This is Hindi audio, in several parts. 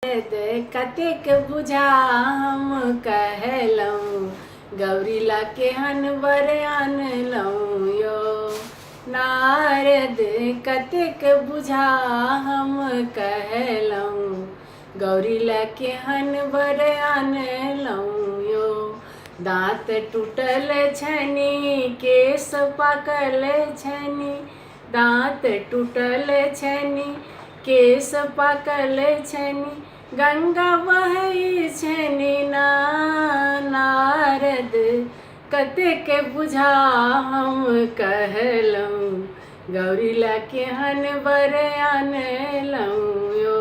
कतेक बुझा हम कहलहुँ गौरी ला केहन बर आनलहुँ यो नारद। कतेक बुझा हम कहलहुँ गौरी ला केहन बर आनलहुँ यो। दाँत टूटल छनि केश पाकल छनि, दाँत टूटल छनि केश पाकल छनि, गंगा बहै छनि नारद। कतेक बुझा हम कहलहुँ गौरी ला केहन बर आनलहुँ यो।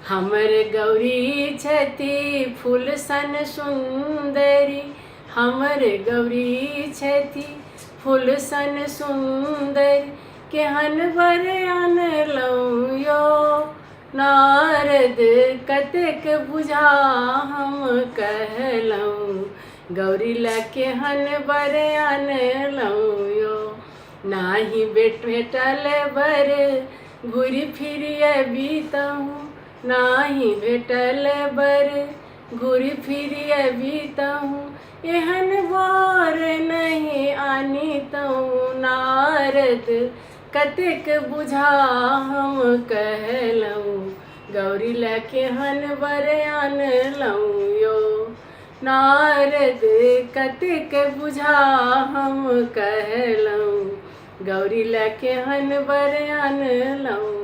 हमर गौरी छथि फूल सन सुन्दरी, हमर गौरी छथि फूल सन सुन्दरी, केहन बर आनलहुँ यो नारद। कतेक बुझा हम कहलहुँ गौरी ला केहन बर आनलहुँ यो। नाही भेटल बर घुरि फिरि अबितहुँ, नाही भेटल बर घुरि फिरि अबितहुँ, एहन बर नहीं आनितहुँ नारद। कतेक बुझा हम कहलहुँ गौरी ला केहन बर आनलहुँ यो नारद। कतेक बुझा हम कहलहुँ गौरी ला केहन बर आनलहुँ।